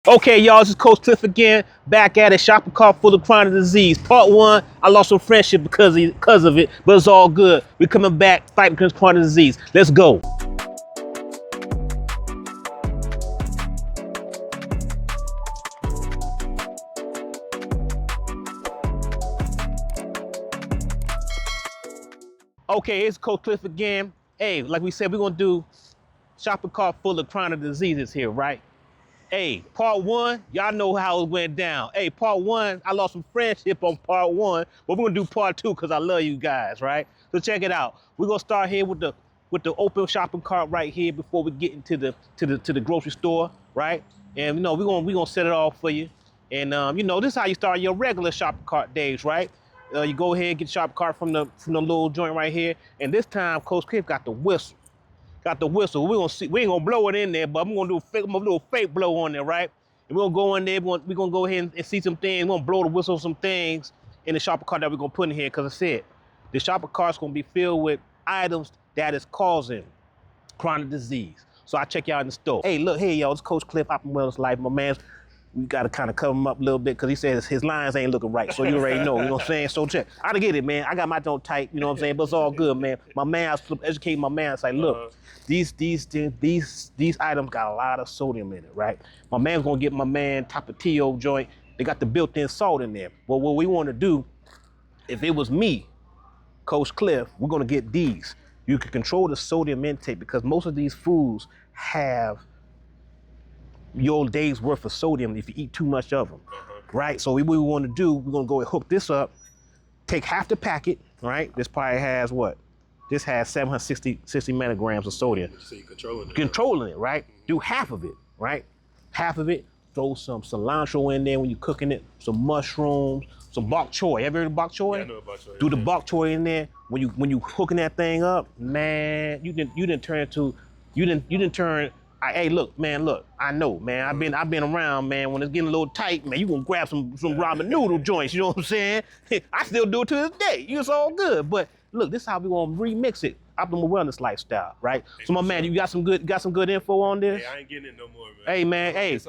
Okay, y'all, this is Coach Cliff again, back at a shopping cart full of chronic disease. Part one, I lost some friendship because of it, but it's all good. We're coming back, fighting against chronic disease. Let's go. Okay, it's Coach Cliff again. Hey, like we said, we're gonna do shopping cart full of chronic diseases here, right? Hey, part one, y'all know how it went down. Hey, part one, I lost some friendship on part one, but we're gonna do part two because I love you guys, right? So check it out. We're gonna start here with the open shopping cart right here before we get into the grocery store, right? And you know, we're gonna set it off for you. And you know, this is how you start your regular shopping cart days, right? You go ahead and get your shopping cart from the little joint right here. And this time, Coach Cliff got the whistle. Got the whistle. We're gonna see. We ain't gonna blow it in there, but I'm gonna do a fake blow on there, right? And we're gonna go in there. We're gonna go ahead and see some things. We're gonna blow the whistle on some things in the shopping cart that we're gonna put in here. Cause I said the shopping cart's gonna be filled with items that is causing chronic disease. So I check y'all in the store. Hey, look, hey y'all, it's Coach Cliff, Optimal Wellness Life. My man, we gotta kind of cover him up a little bit because he says his lines ain't looking right. So you already know, you know what I'm saying? So check. I get it, man. I got my own tight, you know what I'm saying? But it's all good, man. My man, I educate my man. It's like, look, these items got a lot of sodium in it, right? My man's gonna get my man Tapatio joint. They got the built-in salt in there. Well, what we want to do, if it was me, Coach Cliff, we're gonna get these. You can control the sodium intake because most of these foods have your day's worth of sodium if you eat too much of them, right? So what we want to do, we're gonna go and hook this up, take half the packet, right? This probably has what? This has 760 milligrams of sodium. So you're controlling it. Controlling it, right? Do half of it, right? Half of it, throw some cilantro in there when you're cooking it, some mushrooms, some bok choy. Ever heard of bok choy? Yeah, I know bok choy. Do the bok choy in there. When you hooking that thing up, man, you didn't turn. Hey, look, man, look. I know, man. I've been around, man. When it's getting a little tight, man, you gonna grab some ramen noodle joints. You know what I'm saying? I still do it to this day. It's all good. But look, this is how we gonna remix it. Optimal wellness lifestyle, right? Hey, so my man, you got some good info on this? Hey, I ain't getting it no more, man. Hey, man, hey, you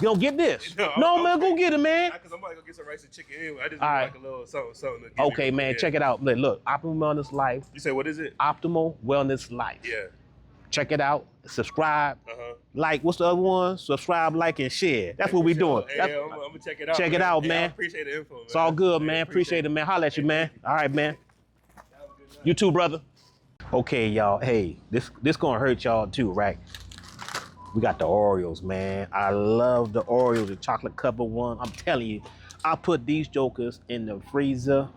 don't get this? No, man, go get it, man. Because I'm about to go get some rice and chicken anyway. I just need like a little something. To okay, man, check it out. Look, Optimal Wellness Life. You say what is it? Optimal Wellness Life. Yeah. Check it out. Subscribe. Like, what's the other one? Subscribe, like, and share. That's what we doing. Hey, I'm gonna check it out. Check it out, man. I appreciate the info, man. It's all good, man. Appreciate it, man. Holla at you, man. All right, man. You too, brother. Okay, y'all. Hey, this gonna hurt y'all too, right? We got the Oreos, man. I love the Oreos, the chocolate covered one. I'm telling you, I put these jokers in the freezer.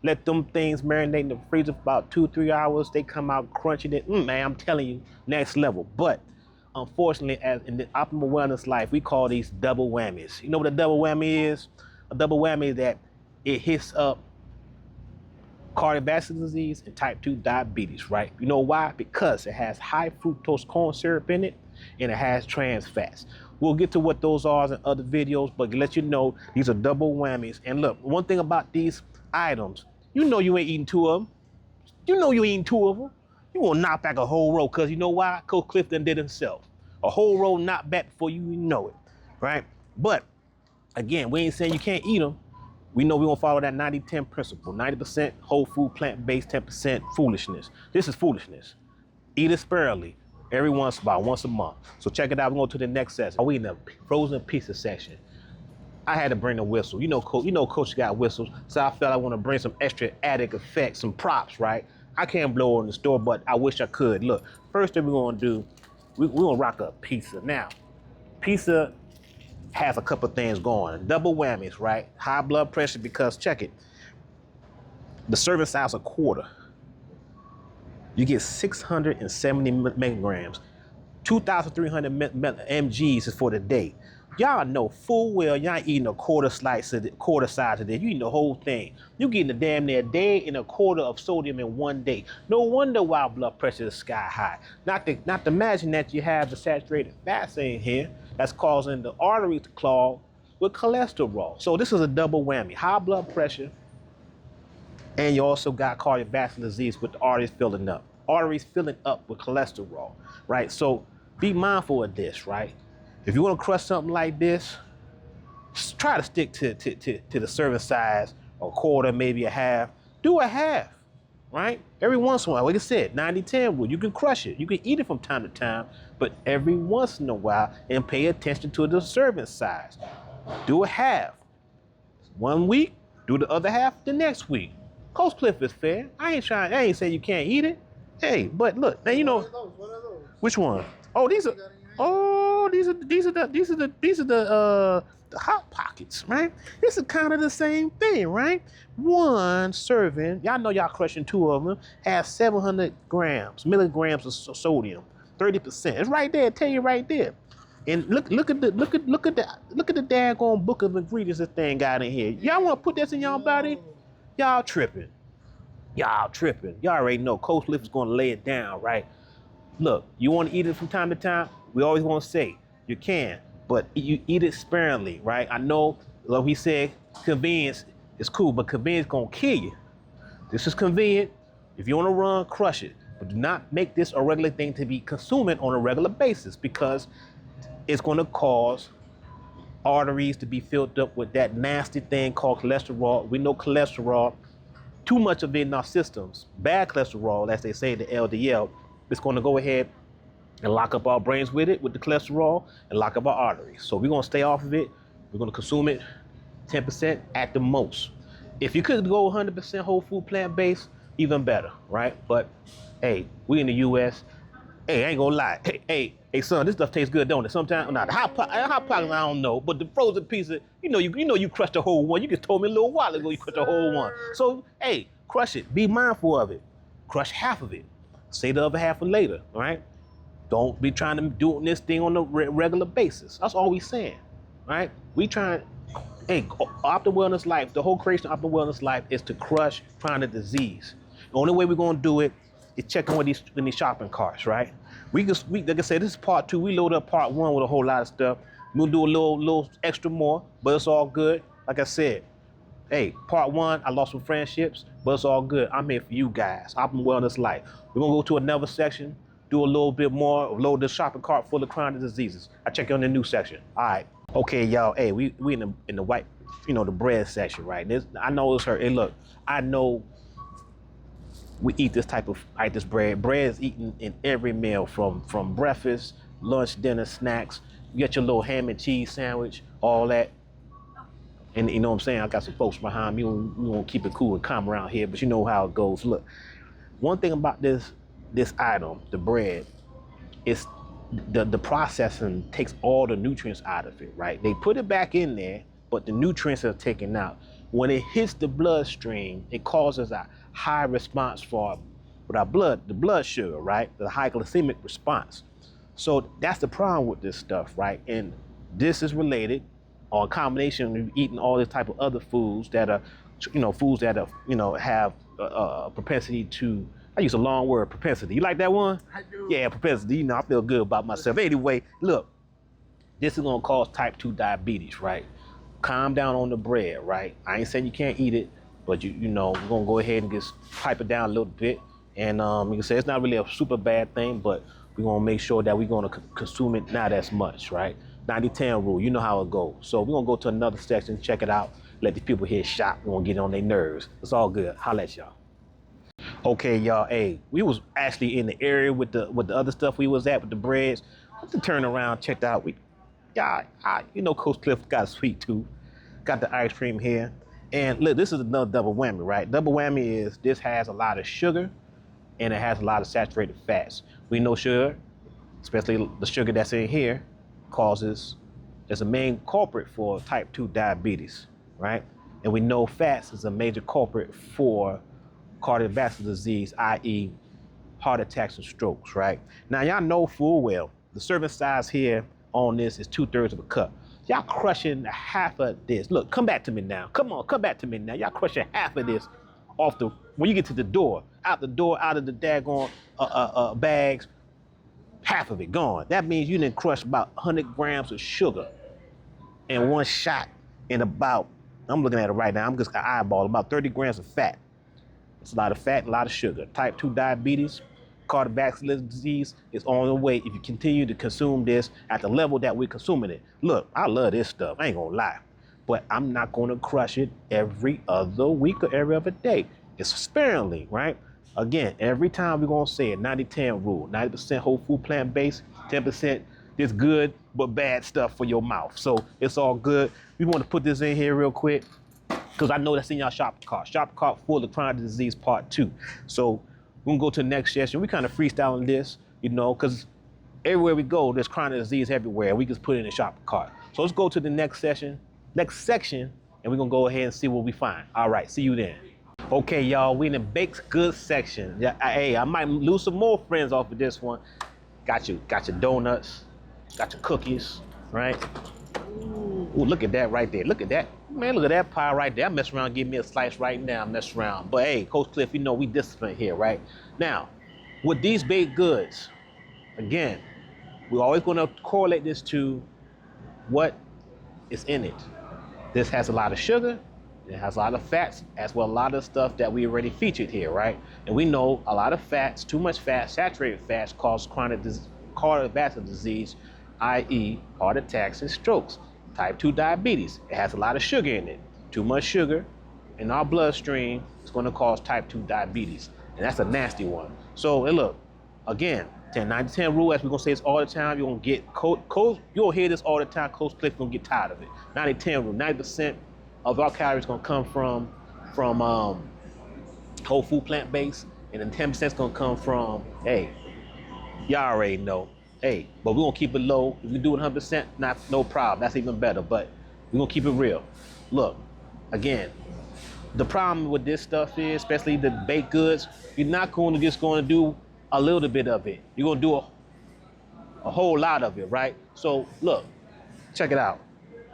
Let them things marinate in the freezer for about 2-3 hours. They come out crunching it. Man, I'm telling you, next level. But unfortunately, as in the Optimal Wellness Life, we call these double whammies. You know what a double whammy is? A double whammy is that it hits up cardiovascular disease and type 2 diabetes, right? You know why? Because it has high fructose corn syrup in it and it has trans fats. We'll get to what those are in other videos, but to let you know, these are double whammies. And look, one thing about these items, you know you ain't eating 2 of them. You know you eating 2 of them. You gonna knock back a whole row, because you know why? Coach Clifton did himself. A whole row knocked back before you even know it, right? But again, we ain't saying you can't eat them. We know we're gonna follow that 90-10 principle. 90% whole food, plant-based, 10% foolishness. This is foolishness. Eat it sparingly, every once a month. So check it out, we're going to the next session. We in the frozen pizza section. I had to bring the whistle. You know, Coach got whistles, so I felt I want to bring some extra added effects, some props, right? I can't blow in the store, but I wish I could. Look, first thing we're gonna do, we're gonna rock up pizza. Now, pizza has a couple things going. Double whammies, right? High blood pressure, because check it. The serving size a quarter. You get 670 milligrams. 2,300 mgs is for the day. Y'all know full well y'all ain't eating a quarter size of this. You eating the whole thing. You getting a damn near day and a quarter of sodium in one day. No wonder why blood pressure is sky high. Not to imagine that you have the saturated fats in here that's causing the arteries to clog with cholesterol. So this is a double whammy. High blood pressure, and you also got cardiovascular disease with the arteries filling up. Arteries filling up with cholesterol, right? So be mindful of this, right? If you want to crush something like this, try to stick to the serving size, a quarter, maybe a half. Do a half, right? Every once in a while, like I said, 90-10 rule. You can crush it. You can eat it from time to time, but every once in a while, and pay attention to the serving size. Do a half. 1 week, do the other half the next week. Coach Cliff is fair. I ain't saying you can't eat it. Hey, but look, now you know. What are those? Which one? Oh, these are the hot pockets, right? This is kind of the same thing, right? One serving, y'all know y'all crushing 2 of them, has 700 milligrams of sodium, 30%. It's right there, tell you right there. And look at the daggone book of ingredients this thing got in here. Y'all want to put this in y'all body? Y'all tripping. Y'all already know Coach Cliff is going to lay it down, right? Look, you want to eat it from time to time? We always want to say you can, but you eat it sparingly, right? I know, like we said, convenience is cool, but convenience gonna kill you. This is convenient. If you want to run, crush it, but do not make this a regular thing to be consuming on a regular basis, because it's going to cause arteries to be filled up with that nasty thing called cholesterol. We know cholesterol, too much of it in our systems, bad cholesterol, as they say, the LDL, it's going to go ahead and lock up our brains with it, with the cholesterol, and lock up our arteries. So we're going to stay off of it. We're going to consume it 10% at the most. If you could go 100% whole food, plant-based, even better, right? But hey, we in the U.S. Hey, I ain't gonna lie. Hey, son, this stuff tastes good, don't it? Sometimes, not the hot pockets, I don't know, but the frozen pizza, you know you crushed the whole one. You just told me a little while ago you crushed the whole one. So hey, crush it. Be mindful of it. Crush half of it. Say the other half for later, all right? Don't be trying to do this thing on a regular basis. That's all we saying, right? We trying, hey, Optimum Wellness Life, the whole creation of Optimum Wellness Life is to crush chronic disease. The only way we're gonna do it is checking with these shopping carts, right? We like I said, this is part 2. We load up part 1 with a whole lot of stuff. We'll do a little extra more, but it's all good. Like I said, hey, part 1, I lost some friendships, but it's all good. I'm here for you guys. Optimum Wellness Life. We're gonna go to another section, do a little bit more, load the shopping cart full of chronic diseases. I check you on the new section. All right. Okay, y'all. Hey, we in the white, the bread section, right? I know it's hurt. Hey, look, I know we eat this this bread. Bread is eaten in every meal, from breakfast, lunch, dinner, snacks. You get your little ham and cheese sandwich, all that. And you know what I'm saying? I got some folks behind me. We won't keep it cool and calm around here, but you know how it goes. Look, one thing about this item, the bread, is the processing takes all the nutrients out of it, right? They put it back in there, but the nutrients are taken out. When it hits the bloodstream, it causes a high response for our blood, the blood sugar, right? The high glycemic response. So that's the problem with this stuff, right? And this is related, or a combination of eating all this type of other foods that are, have a propensity to, I use a long word, propensity. You like that one? I do. Yeah, propensity. I feel good about myself. Anyway, look, this is gonna cause type 2 diabetes, right? Calm down on the bread, right? I ain't saying you can't eat it, but we're gonna go ahead and just pipe it down a little bit. And you can say it's not really a super bad thing, but we're gonna make sure that we're gonna consume it not as much, right? 90-10 rule, you know how it goes. So we're gonna go to another section, check it out, let the people here shop, we're gonna get on their nerves. It's all good. Holla at y'all. Okay, y'all, hey, we was actually in the area with the other stuff we was at with the breads. To turn around, checked out. Coach Cliff got a sweet tooth, got the ice cream here. And look, this is another double whammy, right? Double whammy is this has a lot of sugar and it has a lot of saturated fats. We know sugar, especially the sugar that's in here, is a main culprit for type 2 diabetes, right? And we know fats is a major culprit for cardiovascular disease, i.e. heart attacks and strokes, right? Now, y'all know full well, the serving size here on this is 2/3 of a cup. Y'all crushing half of this. Look, come back to me now. Come on, come back to me now. Y'all crushing half of this when you get to the door, out of the daggone bags, half of it gone. That means you didn't crush about 100 grams of sugar in one shot in about, I'm looking at it right now, I'm just gonna eyeball about 30 grams of fat. It's a lot of fat, a lot of sugar. Type 2 diabetes cardiovascular disease is on the way if you continue to consume this at the level that we're consuming it. Look, I love this stuff, I ain't gonna lie, but I'm not gonna crush it every other week or every other day. It's sparingly, right? Again, every time we're gonna say it, 90-10 rule, 90% whole food plant-based, 10% this good but bad stuff for your mouth. So it's all good. We want to put this in here real quick because I know that's in y'all shopping cart. Shopping cart full of chronic disease part 2. So we're gonna go to the next session. We kind of freestyling this, you know, because everywhere we go, there's chronic disease everywhere. We just put it in the shopping cart. So let's go to the next section, and we're gonna go ahead and see what we find. All right, see you then. Okay, y'all, we in the baked goods section. Yeah, hey, I might lose some more friends off of this one. Got your donuts, got your cookies, right? Ooh, look at that right there. Look at that. Man, look at that pie right there. I mess around, give me a slice right now, mess around. But hey, Coach Cliff, you know we disciplined here, right? Now, with these baked goods, again, we're always gonna correlate this to what is in it. This has a lot of sugar, it has a lot of fats, as well as a lot of stuff that we already featured here, right? And we know a lot of fats, too much fat, saturated fats cause cardiovascular disease, i.e. heart attacks and strokes. Type 2 diabetes, it has a lot of sugar in it. Too much sugar in our bloodstream is gonna cause type 2 diabetes. And that's a nasty one. So, and look, again, 10-90-10 rule, as we're gonna say this all the time, you're gonna get, you'll hear this all the time, Coach Cliff gonna get tired of it. 90-10 rule, 90% of our calories gonna come from whole food plant-based, and then 10% is gonna come from, hey, y'all already know, hey, but we're gonna keep it low. If we do it 100%, no problem, that's even better, but we're gonna keep it real. Look, again, the problem with this stuff is, especially the baked goods, you're not just gonna do a little bit of it. You're gonna do a whole lot of it, right? So look, check it out,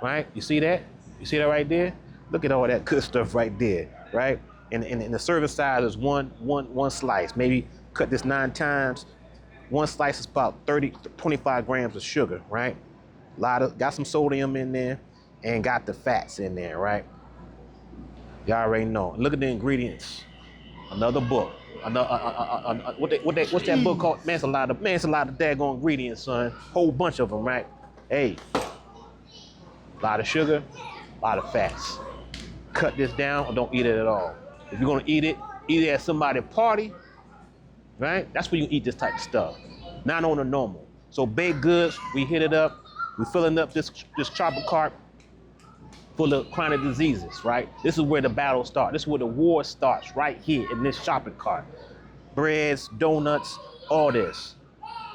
right? You see that? You see that right there? Look at all that good stuff right there, right? And the serving size is one slice. Maybe cut this 9 times. One slice is about 25 grams of sugar, right? Got some sodium in there and got the fats in there, right? Y'all already know. Look at the ingredients. Another book. What's that book called? Man, it's a lot of daggone ingredients, son. Whole bunch of them, right? Hey, a lot of sugar, a lot of fats. Cut this down or don't eat it at all. If you're gonna eat it at somebody's party, right? That's where you eat this type of stuff. Not on the normal. So baked goods, we hit it up. We're filling up this chopper cart full of chronic diseases, right? This is where the battle starts. This is where the war starts, right here in this shopping cart. Breads, donuts, all this.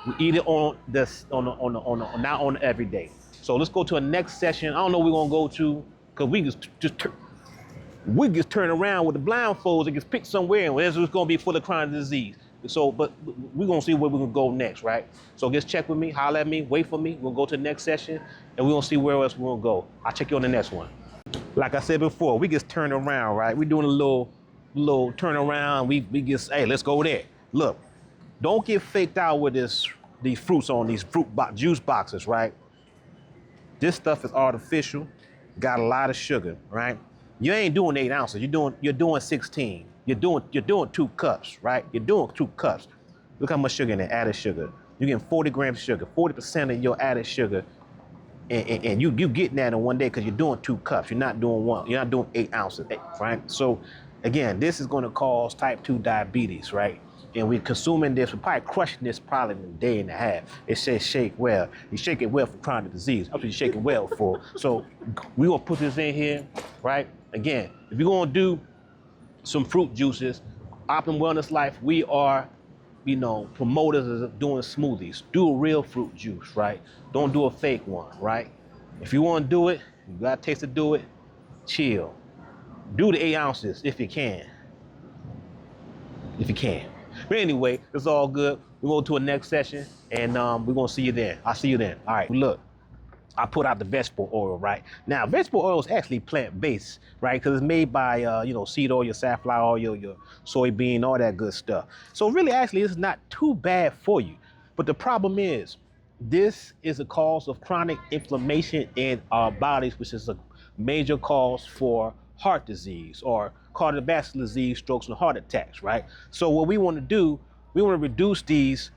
We eat it on not on every day. So let's go to a next session. I don't know what we're gonna go to, because we just turn around with the blindfolds and just pick somewhere, and it's gonna be full of chronic disease. So, but we're gonna see where we're gonna go next, right? So just check with me, holler at me, wait for me. We'll go to the next session, and we're gonna see where else we're gonna go. I'll check you on the next one. Like I said before, we just turn around, right? We're doing a little turn around. We just, hey, let's go there. Look, don't get faked out with these fruits on these juice boxes, right? This stuff is artificial, got a lot of sugar, right? You ain't doing 8 ounces. You're doing 16. You're doing 2 cups, right? You're doing 2 cups. Look how much sugar in there, added sugar. You're getting 40 grams of sugar, 40% of your added sugar, and you getting that in one day because you're doing 2 cups. You're not doing 1. You're not doing 8 ounces, right? So again, this is going to cause type 2 diabetes, right? And we're consuming this, we're probably crushing this probably in a day and a half. It says shake well. You shake it well for chronic disease. That's what you shake it well for. So we're gonna put this in here, right? Again, if you're gonna do some fruit juices, Optimum Wellness Life, we are, promoters of doing smoothies. Do a real fruit juice, right? Don't do a fake one, right? If you wanna do it, you got a taste to do it, chill. Do the 8 ounces if you can. If you can. But anyway, it's all good. We'll go to a next session, and we're gonna see you then. I'll see you then. All right, look, I put out the vegetable oil, right? Now, vegetable oil is actually plant-based, right? Because it's made by, seed oil, your safflower oil, your soybean, all that good stuff. So really, actually, it's not too bad for you. But the problem is, this is a cause of chronic inflammation in our bodies, which is a major cause for heart disease or cardiovascular disease, strokes, and heart attacks, right? So what we want to do, we want to reduce these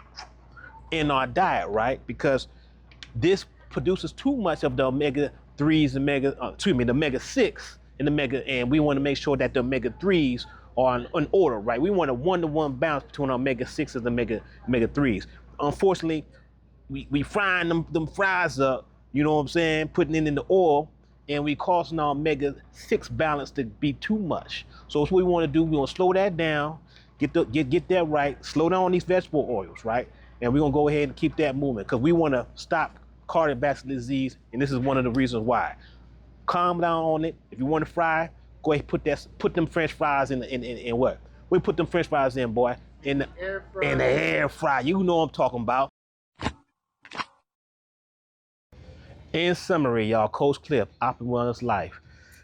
in our diet, right? Because this produces too much of the omega-3s and the omega-6 and and we want to make sure that the omega-3s are in order, right? We want a 1-to-1 balance between omega-6s and the omega-3s. Unfortunately, we frying them fries up, you know what I'm saying, putting it in the oil, and we causing our omega-6 balance to be too much. So what we want to do, we want to slow that down, get that right, slow down on these vegetable oils, right? And we're gonna go ahead and keep that moving because we want to stop cardiovascular disease, and this is one of the reasons why. Calm down on it. If you want to fry, go ahead put them French fries in what? We put them French fries in, boy, in the air fryer. You know what I'm talking about. In summary, y'all, Coach Cliff, Optimal Wellness Life.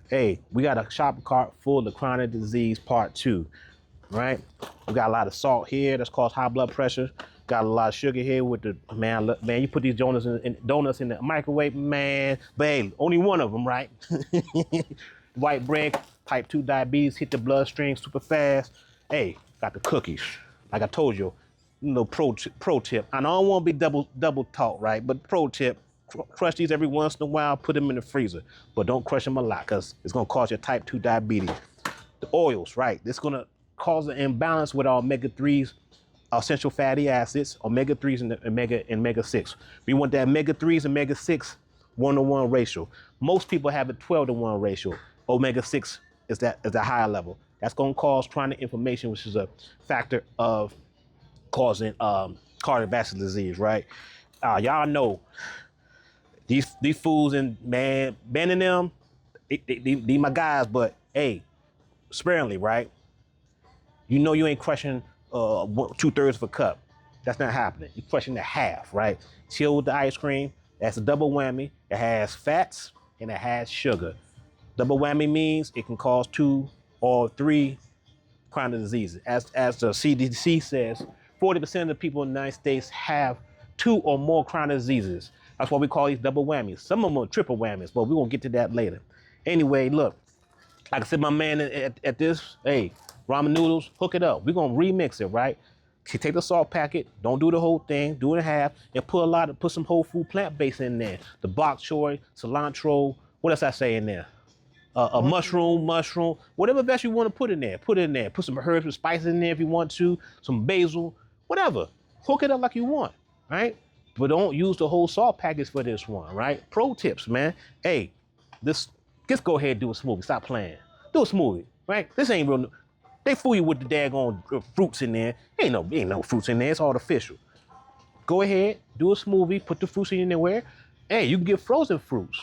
Hey, we got a shopping cart full of chronic disease part 2, right? We got a lot of salt here that's caused high blood pressure. Got a lot of sugar here with the, man, you put these donuts in the microwave, man, but hey, only one of them, right? White bread, type 2 diabetes, hit the bloodstream super fast. Hey, got the cookies. Like I told you, little pro tip. I don't want to be double talk, right? But pro tip, crush these every once in a while, put them in the freezer, but don't crush them a lot because it's going to cause your type 2 diabetes. The oils, right? This is going to cause an imbalance with our omega-3s, essential fatty acids, omega-3s and omega-6. We want that omega-3s and omega-6 1-to-1 ratio. Most people have a 12-to-1 ratio. Omega-6 is the higher level. That's going to cause chronic inflammation, which is a factor of causing cardiovascular disease, right? Y'all know these fools, and man, Ben and them, they my guys, but hey, sparingly, right? You know you ain't crushing 2/3 of a cup. That's not happening. You're crushing the half, right? Chill with the ice cream. That's a double whammy. It has fats and it has sugar. Double whammy means it can cause 2 or 3 chronic diseases. As the CDC says, 40% of the people in the United States have 2 or more chronic diseases. That's why we call these double whammies. Some of them are triple whammies, but we're gonna get to that later. Anyway, look, like I said, my man at this, hey, ramen noodles, hook it up. We're gonna remix it, right? Take the salt packet, don't do the whole thing, do it in half, and put some whole food plant-based in there. The bok choy, cilantro, what else I say in there? A mushroom, whatever veg you want to put in there, put it in there. Put some herbs and spices in there if you want to, some basil, whatever. Hook it up like you want, right? But don't use the whole salt package for this one, right? Pro tips, man. Hey, just go ahead and do a smoothie. Stop playing. Do a smoothie, right? This ain't real. They fool you with the daggone fruits in there. Ain't no fruits in there. It's artificial. Go ahead, do a smoothie. Put the fruits in there. Where? Hey, you can get frozen fruits.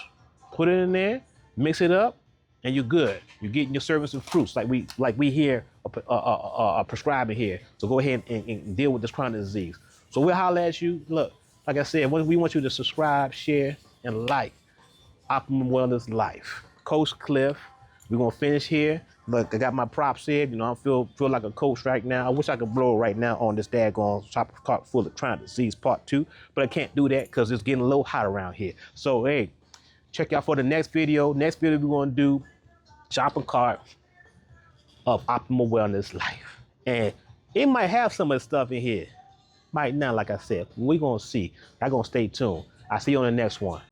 Put it in there, mix it up, and you're good. You're getting your service of fruits like we here are prescribing here. So go ahead and deal with this chronic disease. So we'll holler at you. Look, like I said, we want you to subscribe, share, and like Optimum Wellness Life. Coach Cliff. We're gonna finish here. Look, I got my props here. You know, I feel like a coach right now. I wish I could blow right now on this daggone shopping cart full of chronic disease part 2, but I can't do that because it's getting a little hot around here. So hey, check out for the next video. Next video we're gonna do shopping cart of Optimal Wellness Life, and it might have some of the stuff in here. Might not, like I said. We're gonna see. I'm gonna stay tuned. I'll see you on the next one.